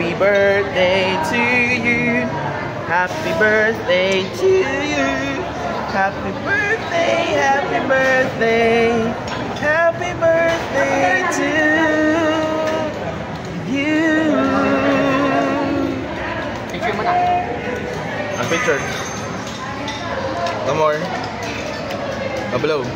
Happy birthday to you. Happy birthday to you. Happy birthday, happy birthday. Happy birthday to you. Picture mo na. A picture. No more. A blow.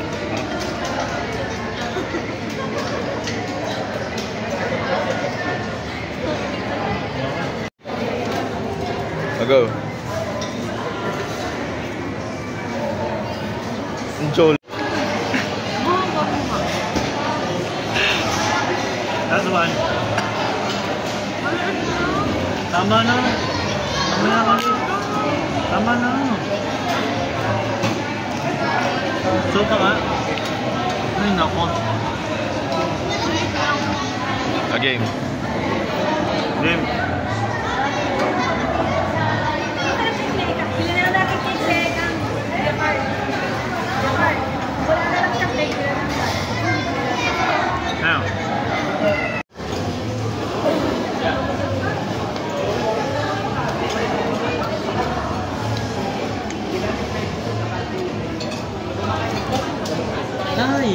Go. Joel. That's one. Tama na. Tama na kami. Tama na. So pa nga. Ay nako. A game. Game. Now. Ay.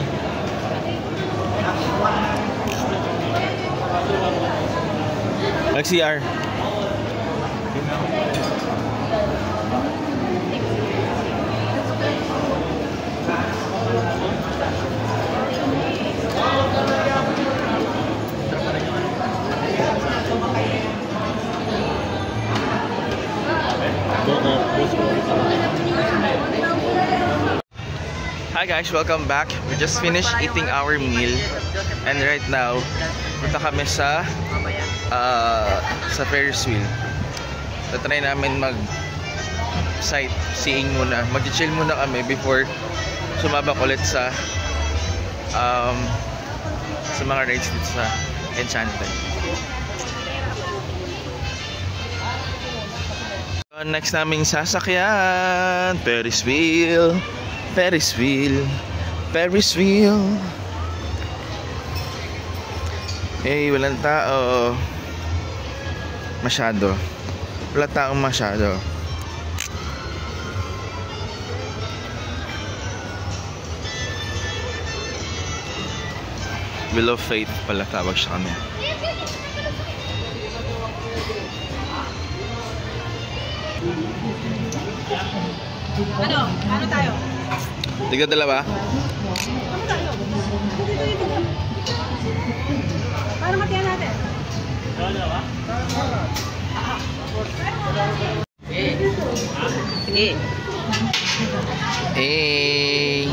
Nag-CR. Hi guys, welcome back. We just finished eating our meal and right now punta kami sa Ferris wheel. Tatry namin mag sightseeing muna. Mag-chill muna kami before sumabak ulit sa mga rides dito sa Enchanted. Next naming sasakyan, Ferris wheel. Ferris wheel, Ferris wheel. Eh, walang tao. Masyado. Wala taong masyado. Wheel of Faith pala tawag siya kami. Ano tayo? Tiga dalawa? Para matiyan natin. Dalawa? Sige. Hey.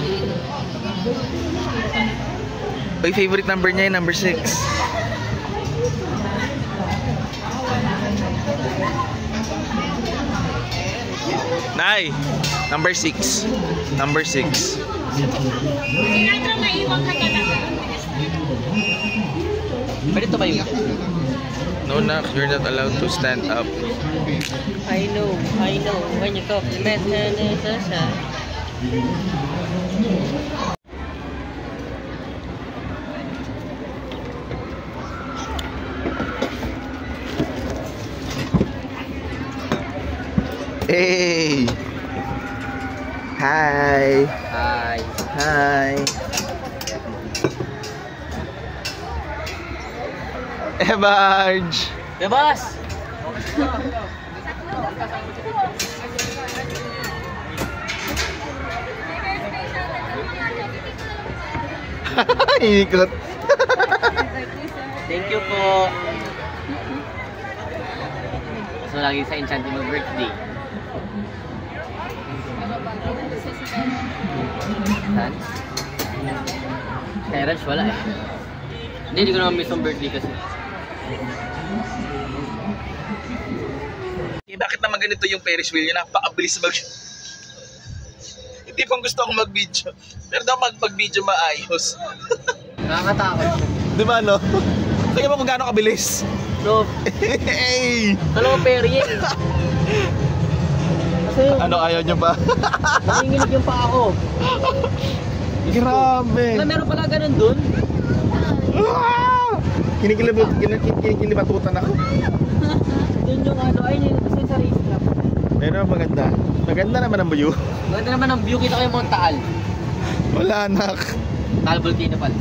Uy, favorite number niya yung number 6. Nay, number 6. Number 6. Sinatra maiwang ka talaga. Pwede ito ba yun? No, Nak, you're not allowed to stand up. I know. When you compliment Sasha. Hey! Hi! Hi. Hi! Barge! Bebas! Ikot! Thank you po. So lagi sa Enchanted mag-birthday. Hans? Kaya Raj wala eh. Hindi ko naman miss ang birthday kasi. Bakit naman ganito yung Ferris wheel? Yung napakabilis mag... Hindi pang gusto akong mag-video. Pero daw mag-video maayos. Nakakatakot. Di ba no? Tingnan mo kung gaano kabilis. No. Hey! Dalawang peri yan. Kasi Ano, ayaw nyo ba? nanginginig yung paa ko. Grabe! Meron pala ganun dun. Kinikilibatutan ako. Yun yung ano, ay nilabas sa race track. Pero maganda. Maganda naman ang view. Maganda naman ang view, kita kayo Mount Taal. Wala anak. Taal Volcano pala.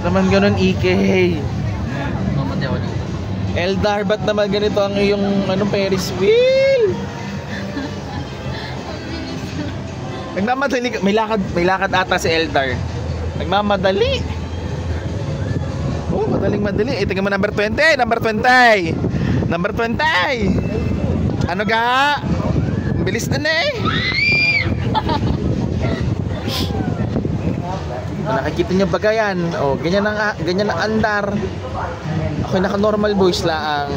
Naman ganun EK. Mamatay ako dito. Eldar, ba't naman ganito ang iyong Ferris wheel? Nagmamadali ka. May lakad ata si Eldar. Nagmamadali. Oh, madaling-madali. Tingnan mo number 20. Number 20. Number 20. Ano ga? Bilis na eh. Nakikita niyo ba yan? Oh, ganyan ang andar. Ako naka-normal voice lang.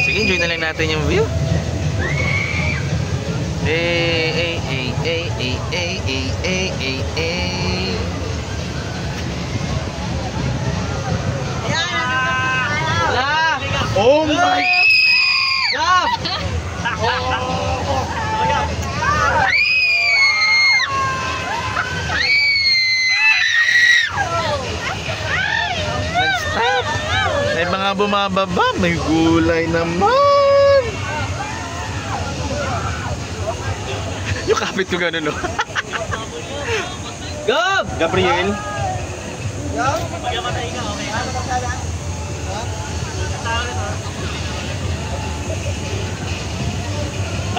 Sige, enjoy na lang natin yung view. Oh my God! Nag-stop! May mga bumababa, may gulay naman! Yung kapit ko gano'n, no? Gob! Gabriel?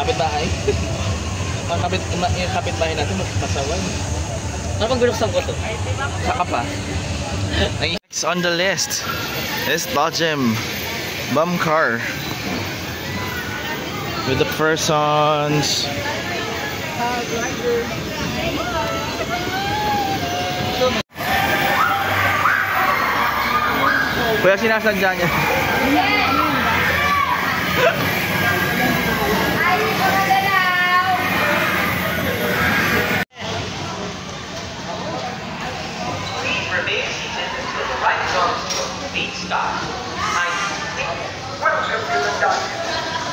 Kapit-bahay? Yung kapit-bahay natin masaway. Ano pang binuksan ko to? Saka pa. Next on the list is Dodgem Bum Car with the persons. Kuya, sinasadya niya. Welcome to the Dodgem.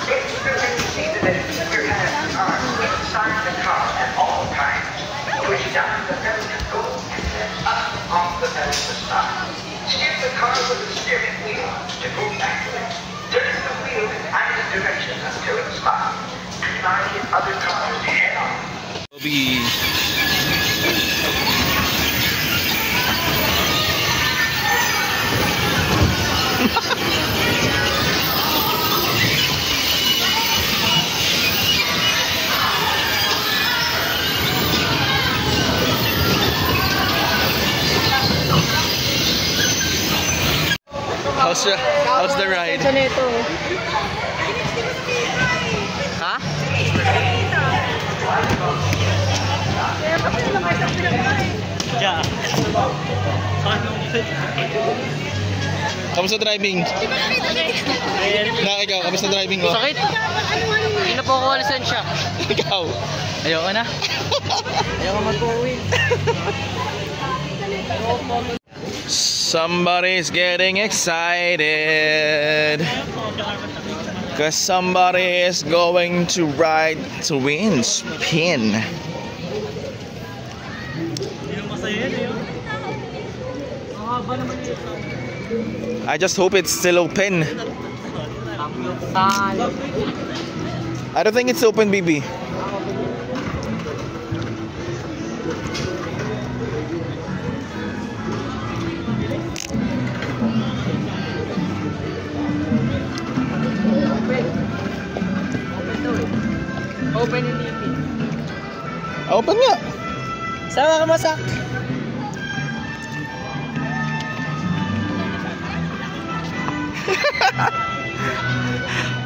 It's really easy to your hands and arms inside the car at all times. Push down the pedal to go and then up off the pedal to stop. Steer the car with the steering wheel to move backward. Turn the wheel in either direction until it stops. Slide the other cars head on. Bobby. How's the ride? Ha? Yeah. Kamusta driving? Na ikaw, kamusta driving mo? Sakit. Hindi na po ako lisensya. Ikaw? Ayoko na. Ayoko mag-uwi. Somebody's getting excited because somebody is going to ride to win spin. I just hope it's still open. I don't think it's open, BB. Open yung EP. Open nga. Sama ka masak.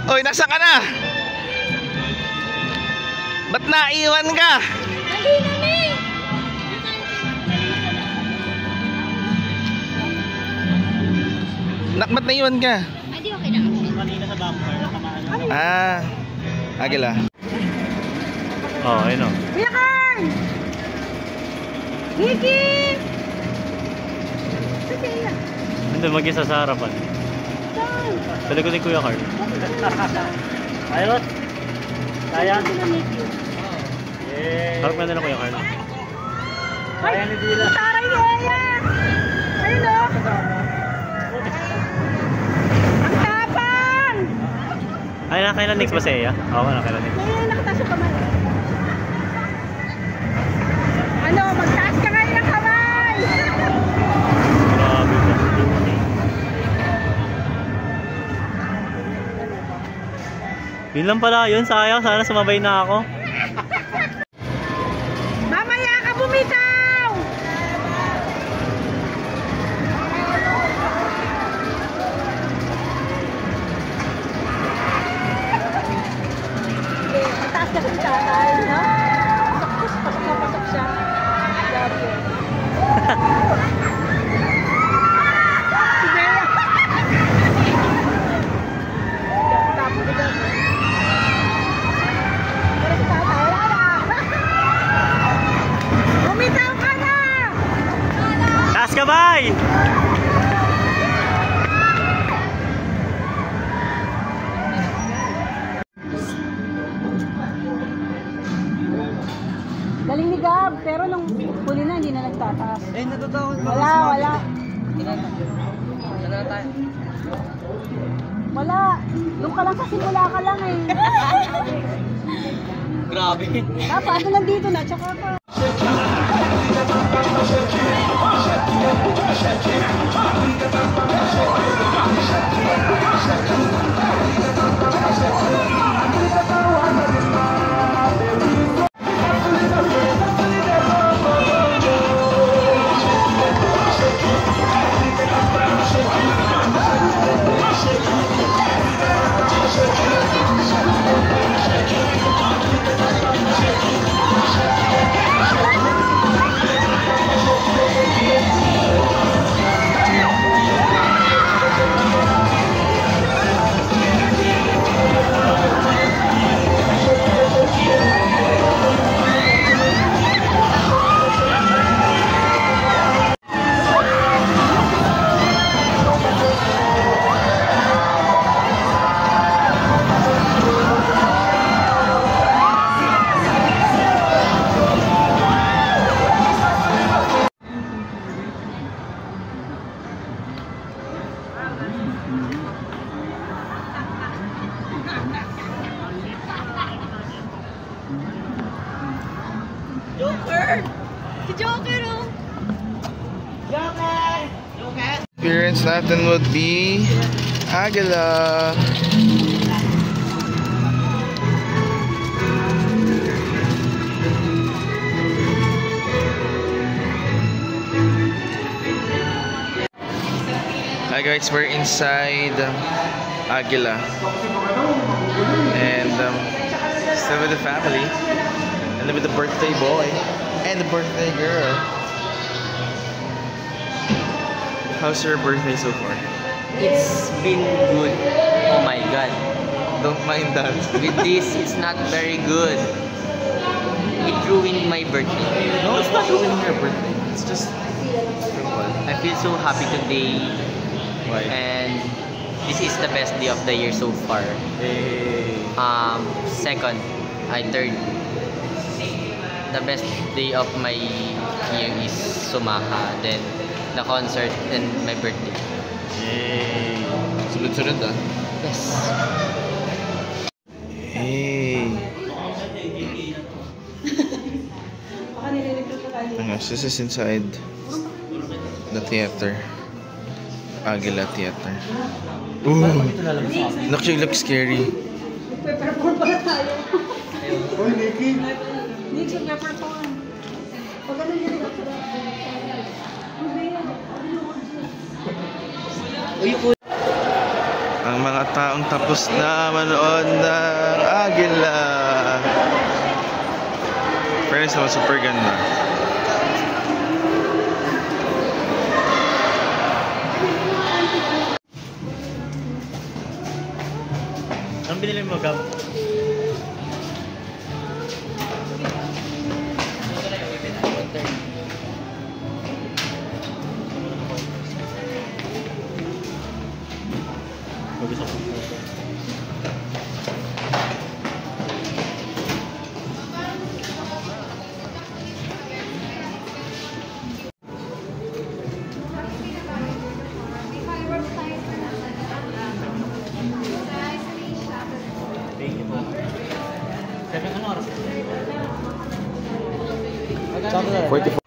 Oy, nasa ka na? Ba't naiwan ka? Ba't naiwan ka? Hindi, okay na. Kanina sa bumper, nakamaan. Ah, agila. Oh, ayun o. Kuya Carl! Vicky! Nandun mag-isa sa harapan. Carl! Sa likod ni Kuya Carl. Ayos. Kaya? Harap na nila Kuya Carl. Kaya ni Dila. Taray Leia! Ayun o! Ang tapang! Ay, nakailan next ba si Eya? Oo, nakailan next. Leia, nakataas yung kamay. Ano, magtaas ka ngayon ng kamay! Grabe ba? Yun lang pala yun, sayang. Sana sumabay na ako. Mamaya ka bumitaw! Mataas na kong tatay, no? Pasok na pasok siya. Grabe. Si Bea. Tapos na gano'n. Pero si tatay, wala na. Bumitaw ka na! Taas ka, bay! Galing ni Gab, pero nung huli na, hindi na nagtataas. Eh, natatakot ba? Wala. Sana tayo. Wala. Doon ka lang sa simula ka lang eh. Grabe. Tapos, ano nandito na, tsaka pa. Appearance natin would be Agila. Hi guys, we're inside Agila and still with the family and then with the birthday boy and the birthday girl. How's your birthday so far? It's been good. Oh my god. Don't mind that. With this, it's not very good. It ruined my birthday. No, it's not ruining your birthday. It's just simple. I feel so happy today. Why? And this is the best day of the year so far. Hey. Second, third. The best day of my year is Sumaha, then the concert, and my birthday. Yay! Sunod-sunod ah. Yes. Hey! This is inside the theater. Agila Theater. Ooh! Actually, looks scary. Magpe-perform pala tayo. Hoy, Nikki! Nikki, magpe-perform. Pag ano yun, Ang mga taong tapos na manood ng Agila. Fairness naman, super ganda. Anong binili mo, Gab? 44.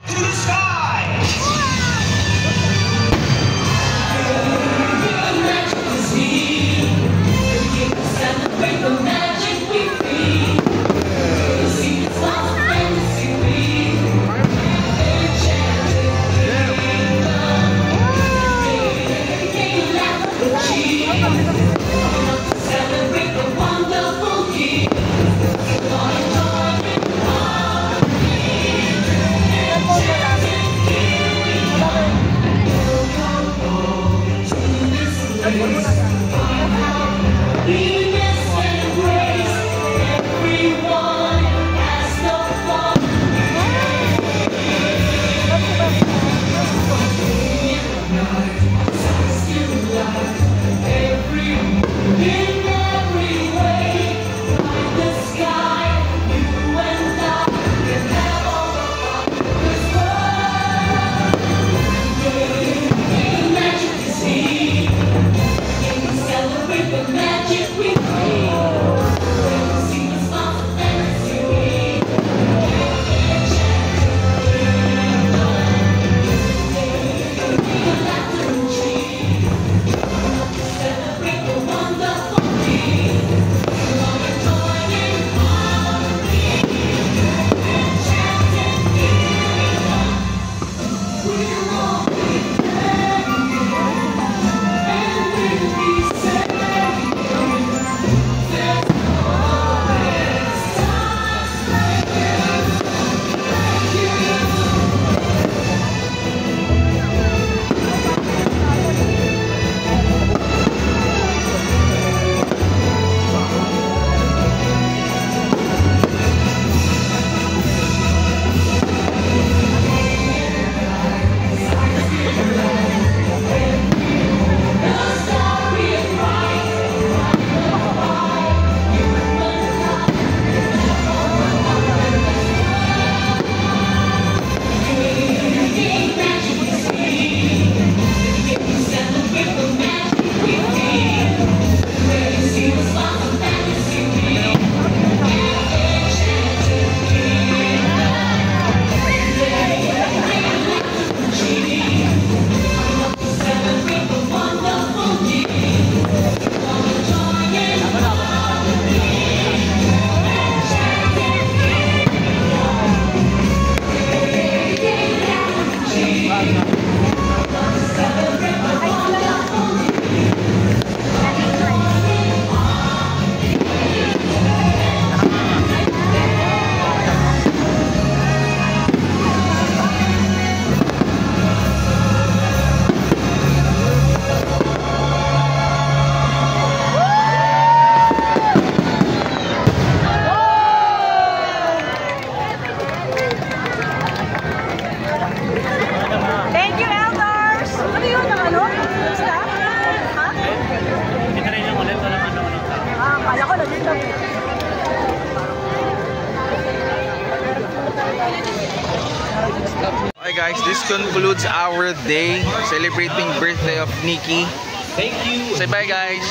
Okay guys, this concludes our day celebrating birthday of Nikki. Thank you. Say bye guys.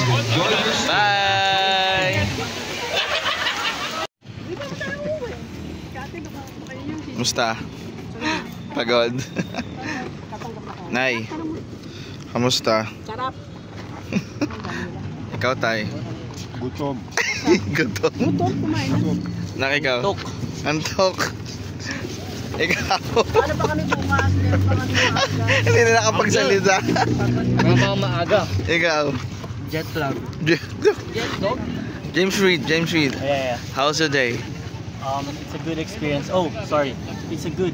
Bye. Musta? Pagod. Nay. Kamusta? Sarap. Ikaw tay. Gutom. Gutom. Gutom, kumain na. Nak ikaw. Antok. Antok. Ikaw. Paano pa kami bukas? Meron pa kami maaga. Hindi na nakapagsalita. Mga maaga. Ikaw. Jet lag. James Reed. Yeah. How's your day? It's a good experience. Oh, sorry. It's a good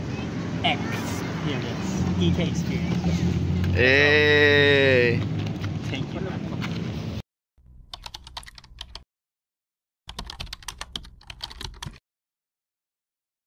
experience. EK experience. Hey. Thank you.